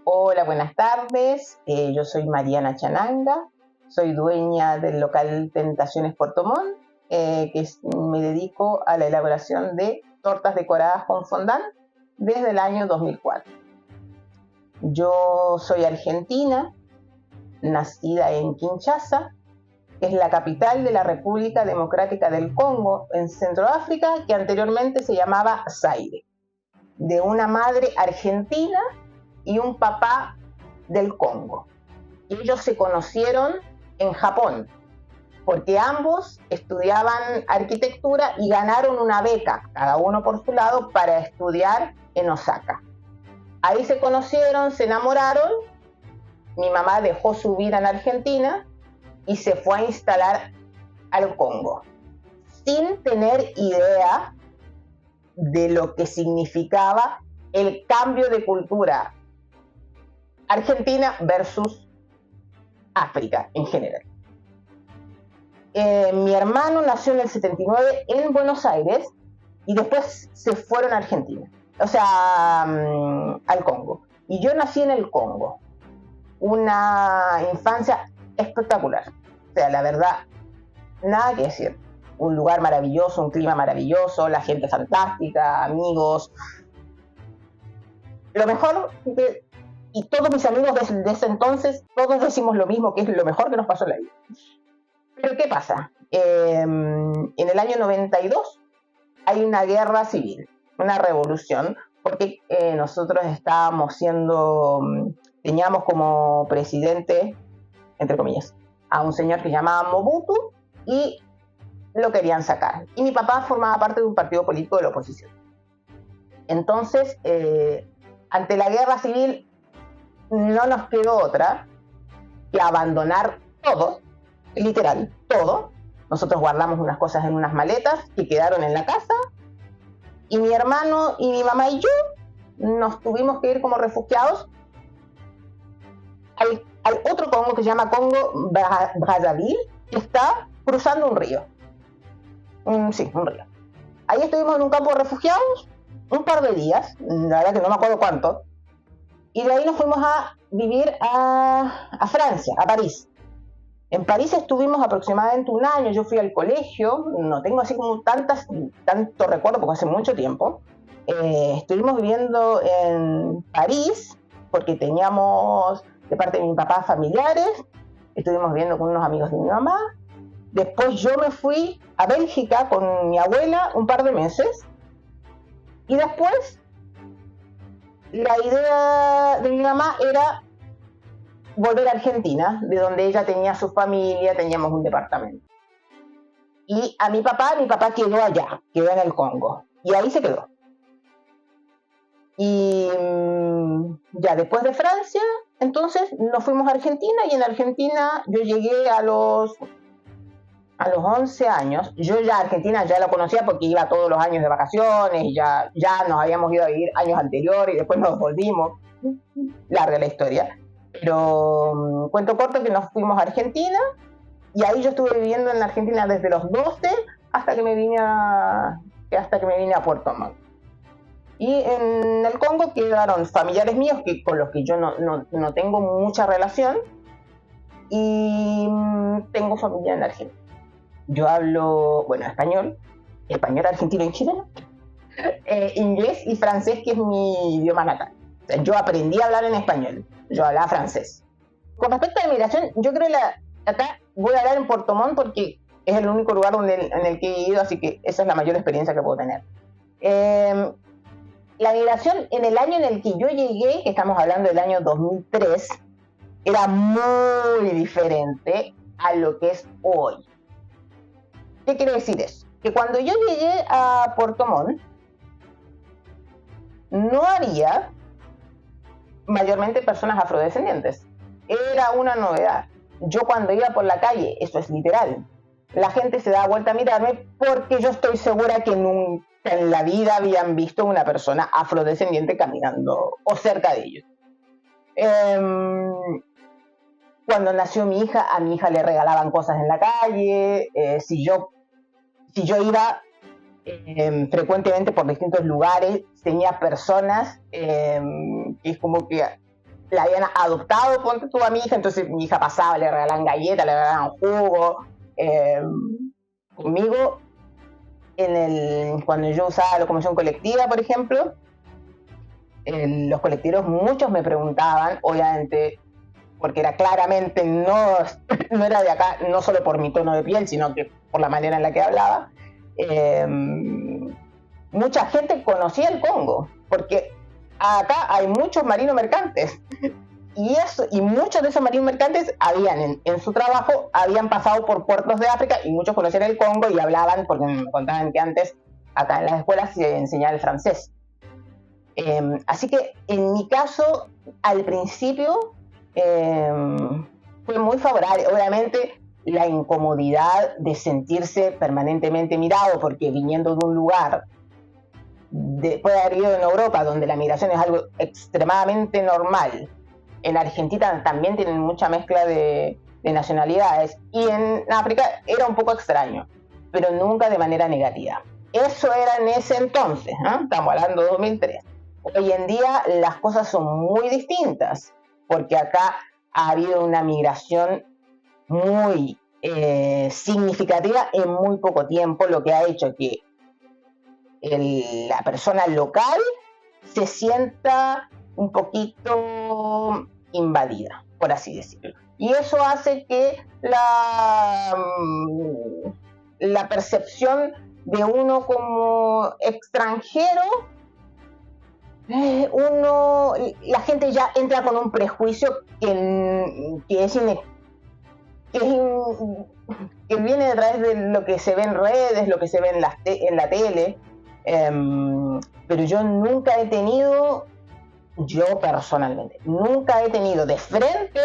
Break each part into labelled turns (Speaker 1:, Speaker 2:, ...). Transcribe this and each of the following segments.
Speaker 1: Hola, buenas tardes. Yo soy Mariana Chananga, soy dueña del local Tentaciones Puerto Montt, me dedico a la elaboración de tortas decoradas con fondant desde el año 2004. Yo soy argentina, nacida en Kinshasa, que es la capital de la República Democrática del Congo, en Centroáfrica, que anteriormente se llamaba Zaire, de una madre argentina y un papá del Congo. Ellos se conocieron en Japón, porque ambos estudiaban arquitectura y ganaron una beca, cada uno por su lado, para estudiar en Osaka. Ahí se conocieron, se enamoraron, mi mamá dejó su vida en Argentina y se fue a instalar al Congo, sin tener idea de lo que significaba el cambio de cultura Argentina versus África en general. Mi hermano nació en el 79 en Buenos Aires y después se fueron a Argentina, o sea, al Congo. Y yo nací en el Congo, una infancia espectacular. O sea, la verdad, nada que decir. Un lugar maravilloso, un clima maravilloso, la gente fantástica, amigos. Lo mejor que... Y todos mis amigos de ese entonces, todos decimos lo mismo, que es lo mejor que nos pasó en la vida. Pero ¿qué pasa? En el año 92 hay una guerra civil, una revolución, porque nosotros teníamos como presidente, entre comillas, a un señor que se llamaba Mobutu y lo querían sacar. Y mi papá formaba parte de un partido político de la oposición. Entonces, ante la guerra civil, no nos quedó otra que abandonar todo, literal, todo. Nosotros guardamos unas cosas en unas maletas que quedaron en la casa y mi hermano y mi mamá y yo nos tuvimos que ir como refugiados al otro Congo que se llama Congo Brazzaville, que está cruzando un río. Sí, un río. Ahí estuvimos en un campo de refugiados un par de días, la verdad que no me acuerdo cuánto, y de ahí nos fuimos a vivir a Francia, a París. En París estuvimos aproximadamente un año, yo fui al colegio, no tengo así como tanto recuerdo porque hace mucho tiempo. Estuvimos viviendo en París porque teníamos de parte de mi papá familiares, estuvimos viviendo con unos amigos de mi mamá. Después yo me fui a Bélgica con mi abuela un par de meses y después la idea de mi mamá era volver a Argentina, de donde ella tenía su familia, teníamos un departamento. Y a mi papá quedó allá, quedó en el Congo, y ahí se quedó. Y ya después de Francia, entonces nos fuimos a Argentina, y en Argentina yo llegué a los 11 años. Yo ya Argentina ya la conocía porque iba todos los años de vacaciones y ya nos habíamos ido a vivir años anteriores y después nos volvimos. Larga la historia. Pero cuento corto que nos fuimos a Argentina y ahí yo estuve viviendo en Argentina desde los 12 hasta que me vine a Puerto Montt. Y en el Congo quedaron familiares míos con los que yo no tengo mucha relación y tengo familia en Argentina. Yo hablo, español argentino y chileno, inglés y francés, que es mi idioma natal. O sea, yo aprendí a hablar en español, yo hablaba francés. Con respecto a la migración, yo creo acá voy a hablar en Puerto Montt porque es el único lugar en el que he ido, así que esa es la mayor experiencia que puedo tener. La migración en el año en el que yo llegué, que estamos hablando del año 2003, era muy diferente a lo que es hoy. ¿Qué quiere decir eso? Que cuando yo llegué a Puerto Montt, no había mayormente personas afrodescendientes. Era una novedad. Yo cuando iba por la calle, eso es literal, la gente se daba vuelta a mirarme porque yo estoy segura que nunca en la vida habían visto una persona afrodescendiente caminando o cerca de ellos. Cuando nació mi hija, a mi hija le regalaban cosas en la calle. Si yo iba frecuentemente por distintos lugares, tenía personas que es como que la habían adoptado, ponte tú, a mi hija, entonces mi hija pasaba, le regalaban galletas, le regalaban jugo. Conmigo, cuando yo usaba locomoción colectiva, por ejemplo, los colectivos, muchos me preguntaban, obviamente, porque era claramente no era de acá, no solo por mi tono de piel, sino que por la manera en la que hablaba. Mucha gente conocía el Congo, porque acá hay muchos marinos mercantes. Y muchos de esos marinos mercantes en su trabajo habían pasado por puertos de África, y muchos conocían el Congo y hablaban, porque me contaban que antes acá en las escuelas se enseñaba el francés. Así que en mi caso, al principio, fue muy favorable. Obviamente, la incomodidad de sentirse permanentemente mirado, porque viniendo de un lugar, después de haber ido en Europa, donde la migración es algo extremadamente normal, en Argentina también tienen mucha mezcla de nacionalidades, y en África era un poco extraño, pero nunca de manera negativa. Eso era en ese entonces, ¿eh? Estamos hablando de 2003. Hoy en día las cosas son muy distintas, porque acá ha habido una migración muy significativa en muy poco tiempo, lo que ha hecho que la persona local se sienta un poquito invadida, por así decirlo. Y eso hace que la percepción de uno como extranjero, la gente ya entra con un prejuicio que viene a través de lo que se ve en redes, lo que se ve en la tele. Pero yo personalmente, nunca he tenido de frente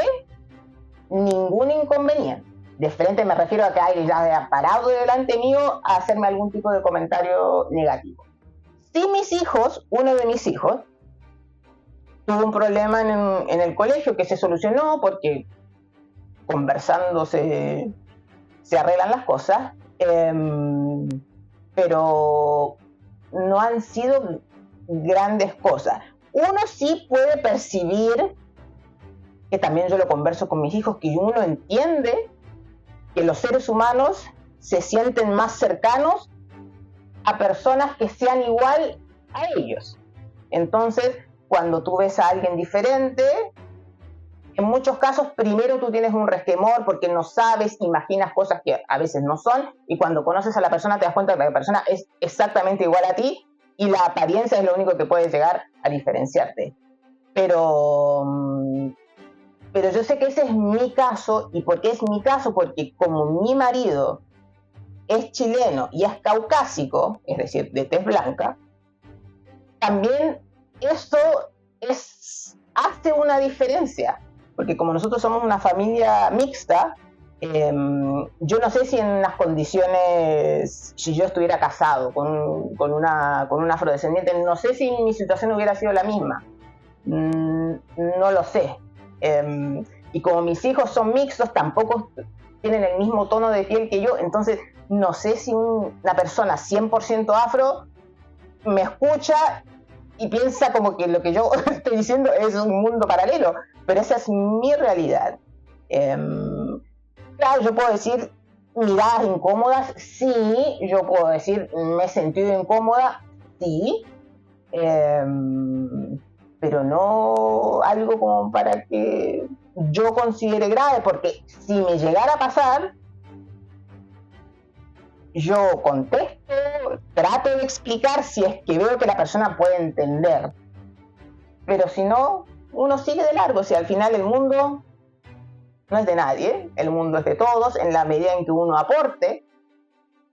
Speaker 1: ningún inconveniente. De frente me refiero a que alguien ya haya parado delante mío a hacerme algún tipo de comentario negativo. Sí, uno de mis hijos, tuvo un problema en el colegio que se solucionó porque conversando se arreglan las cosas, pero no han sido grandes cosas. Uno sí puede percibir, que también yo lo converso con mis hijos, que uno entiende que los seres humanos se sienten más cercanos a personas que sean igual a ellos. Entonces, cuando tú ves a alguien diferente, en muchos casos primero tú tienes un resquemor porque no sabes, imaginas cosas que a veces no son, y cuando conoces a la persona te das cuenta que la persona es exactamente igual a ti y la apariencia es lo único que puede llegar a diferenciarte. Pero yo sé que ese es mi caso. ¿Y por qué es mi caso? Porque como mi marido es chileno y es caucásico, es decir, de tez blanca, también eso hace una diferencia, porque como nosotros somos una familia mixta, yo no sé si en las condiciones, si yo estuviera casado con un afrodescendiente, no sé si mi situación hubiera sido la misma. No lo sé. Y como mis hijos son mixtos, tampoco tienen el mismo tono de piel que yo, entonces no sé si una persona 100% afro me escucha y piensa como que lo que yo estoy diciendo es un mundo paralelo, pero esa es mi realidad. Claro, yo puedo decir miradas incómodas, sí. Yo puedo decir me he sentido incómoda, sí. Pero no algo como para que yo considere grave, porque si me llegara a pasar, yo contesto, trato de explicar si es que veo que la persona puede entender. Pero si no, uno sigue de largo. Si al final el mundo no es de nadie, el mundo es de todos en la medida en que uno aporte,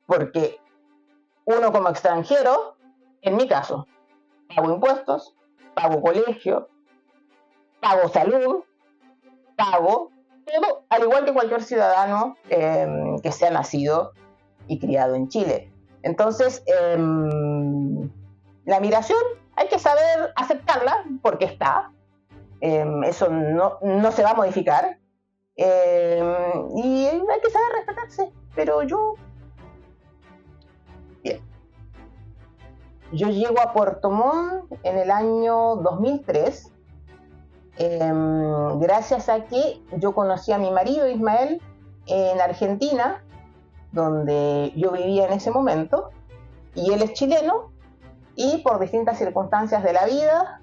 Speaker 1: porque uno como extranjero, en mi caso, pago impuestos, pago colegio, pago salud, pago todo, al igual que cualquier ciudadano que sea nacido y criado en Chile. Entonces, la migración hay que saber aceptarla porque está. Eso no se va a modificar. Y hay que saber respetarse. Pero yo llego a Puerto Montt en el año 2003. gracias a que yo conocí a mi marido Ismael en Argentina, donde yo vivía en ese momento, y él es chileno, y por distintas circunstancias de la vida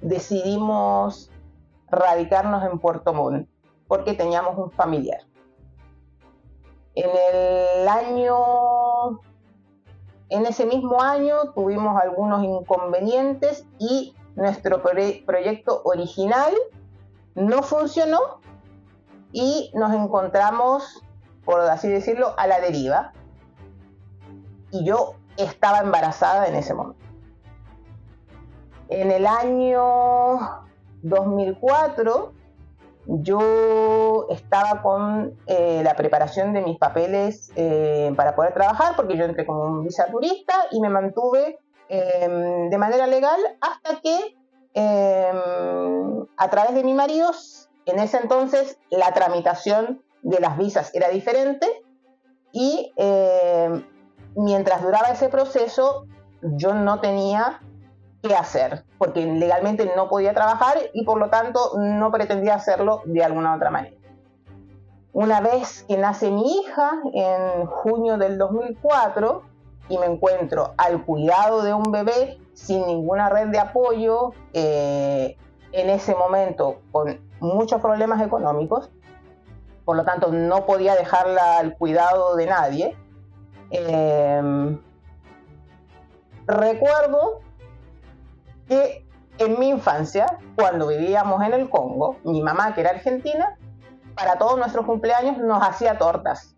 Speaker 1: decidimos radicarnos en Puerto Montt, porque teníamos un familiar. En ese mismo año tuvimos algunos inconvenientes y nuestro proyecto original no funcionó y nos encontramos, por así decirlo, a la deriva. Y yo estaba embarazada en ese momento. En el año 2004 yo estaba con la preparación de mis papeles para poder trabajar, porque yo entré como un visa turista y me mantuve de manera legal hasta que a través de mi marido, en ese entonces la tramitación de las visas era diferente y mientras duraba ese proceso yo no tenía qué hacer, porque legalmente no podía trabajar y por lo tanto no pretendía hacerlo de alguna otra manera. Una vez que nace mi hija en junio del 2004 y me encuentro al cuidado de un bebé sin ninguna red de apoyo, en ese momento con muchos problemas económicos, por lo tanto no podía dejarla al cuidado de nadie, recuerdo que en mi infancia, cuando vivíamos en el Congo, mi mamá, que era argentina, para todos nuestros cumpleaños nos hacía tortas.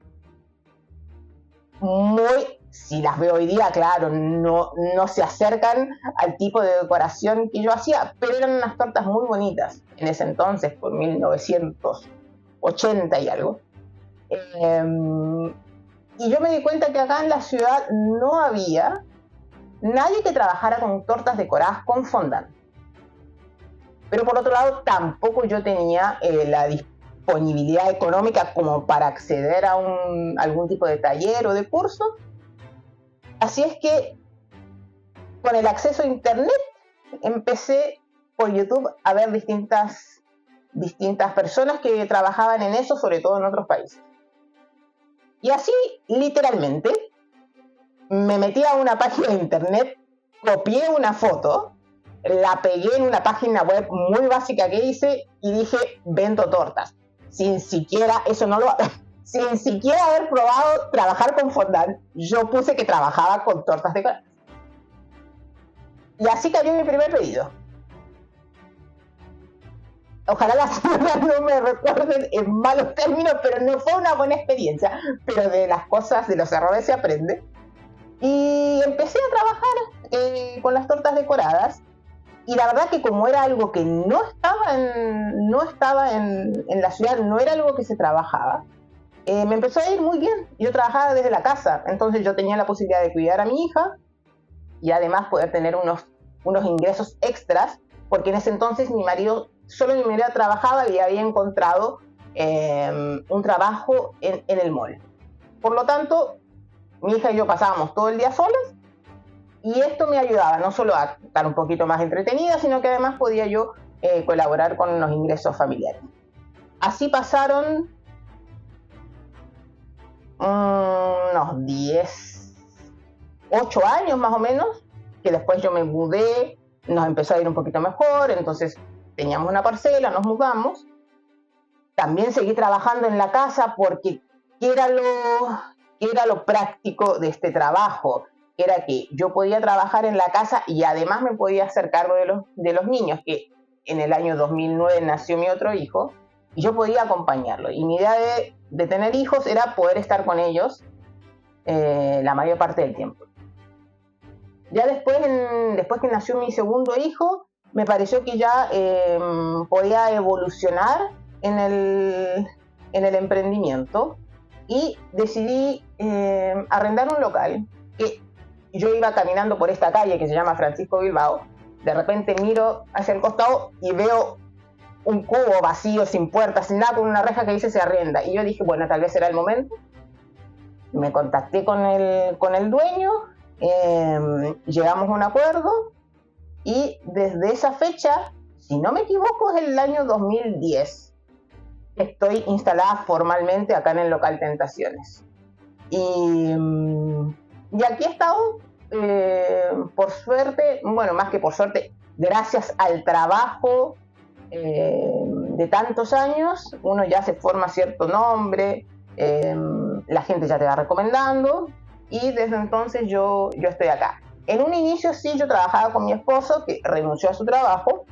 Speaker 1: Si las veo hoy día, claro, no se acercan al tipo de decoración que yo hacía, pero eran unas tortas muy bonitas en ese entonces, por 1980 y algo. Y yo me di cuenta que acá en la ciudad no había nadie que trabajara con tortas decoradas con fondant. Pero por otro lado, tampoco yo tenía la disponibilidad económica como para acceder a algún tipo de taller o de curso. Así es que con el acceso a internet empecé por YouTube a ver distintas personas que trabajaban en eso, sobre todo en otros países. Y así, literalmente, me metí a una página de internet, copié una foto, la pegué en una página web muy básica que hice y dije, vendo tortas. Sin siquiera haber probado trabajar con fondant, yo puse que trabajaba con tortas decoradas. Y así cayó mi primer pedido. Ojalá las personas no me recuerden en malos términos, pero no fue una buena experiencia. Pero de las cosas, de los errores se aprende. Y empecé a trabajar con las tortas decoradas. Y la verdad que como era algo que no estaba en la ciudad, no era algo que se trabajaba, me empezó a ir muy bien. Yo trabajaba desde la casa, entonces yo tenía la posibilidad de cuidar a mi hija y además poder tener unos ingresos extras, porque en ese entonces solo mi marido trabajaba y había encontrado un trabajo en el mall. Por lo tanto, mi hija y yo pasábamos todo el día solas y esto me ayudaba no solo a estar un poquito más entretenida, sino que además podía yo colaborar con los ingresos familiares. Así pasaron unos 8 años más o menos, que después yo me mudé, nos empezó a ir un poquito mejor, entonces teníamos una parcela, nos mudamos. También seguí trabajando en la casa porque ¿qué era lo práctico de este trabajo? Era que yo podía trabajar en la casa y además me podía hacer cargo de los niños, que en el año 2009 nació mi otro hijo, y yo podía acompañarlo. Y mi idea de tener hijos era poder estar con ellos la mayor parte del tiempo. Ya después que nació mi segundo hijo, me pareció que ya podía evolucionar en el emprendimiento y decidí arrendar un local. Que yo iba caminando por esta calle que se llama Francisco Bilbao, de repente miro hacia el costado y veo un cubo vacío, sin puertas, sin nada, con una reja que dice se arrienda. Y yo dije, bueno, tal vez será el momento. Me contacté con el dueño, llegamos a un acuerdo y desde esa fecha si no me equivoco, es el año 2010. Estoy instalada formalmente acá en el local Tentaciones. Y aquí he estado, por suerte, bueno, más que por suerte, gracias al trabajo de tantos años, uno ya se forma cierto nombre, la gente ya te va recomendando, y desde entonces yo estoy acá. En un inicio sí, yo trabajaba con mi esposo, que renunció a su trabajo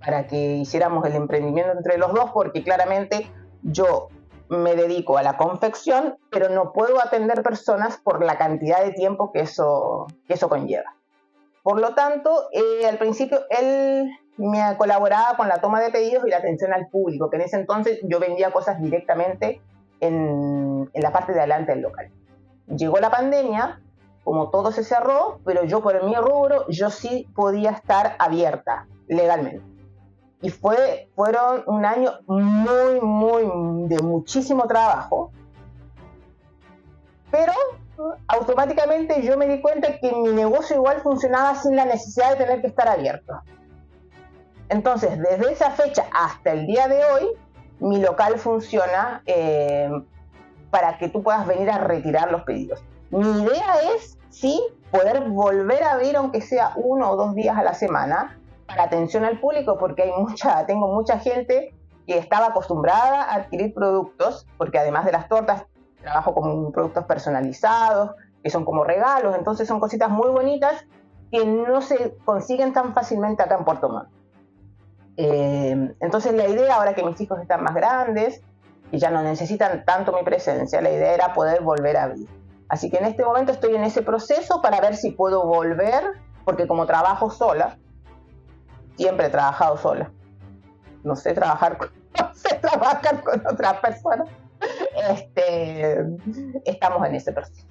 Speaker 1: para que hiciéramos el emprendimiento entre los dos, porque claramente yo me dedico a la confección, pero no puedo atender personas por la cantidad de tiempo que eso conlleva. Por lo tanto, al principio él me colaboraba con la toma de pedidos y la atención al público, que en ese entonces yo vendía cosas directamente en la parte de adelante del local. Llegó la pandemia, como todo se cerró, pero yo por mi rubro, yo sí podía estar abierta legalmente. Y fueron un año de muchísimo trabajo, pero automáticamente yo me di cuenta que mi negocio igual funcionaba sin la necesidad de tener que estar abierto. Entonces, desde esa fecha hasta el día de hoy, mi local funciona para que tú puedas venir a retirar los pedidos. Mi idea es, sí, poder volver a abrir, aunque sea 1 o 2 días a la semana, para atención al público, porque tengo mucha gente que estaba acostumbrada a adquirir productos, porque además de las tortas, trabajo con productos personalizados, que son como regalos, entonces son cositas muy bonitas que no se consiguen tan fácilmente acá en Puerto Montt. Entonces la idea, ahora que mis hijos están más grandes y ya no necesitan tanto mi presencia, la idea era poder volver a abrir. Así que en este momento estoy en ese proceso para ver si puedo volver, porque como trabajo sola, siempre he trabajado sola, no sé trabajar con otras personas, estamos en ese proceso.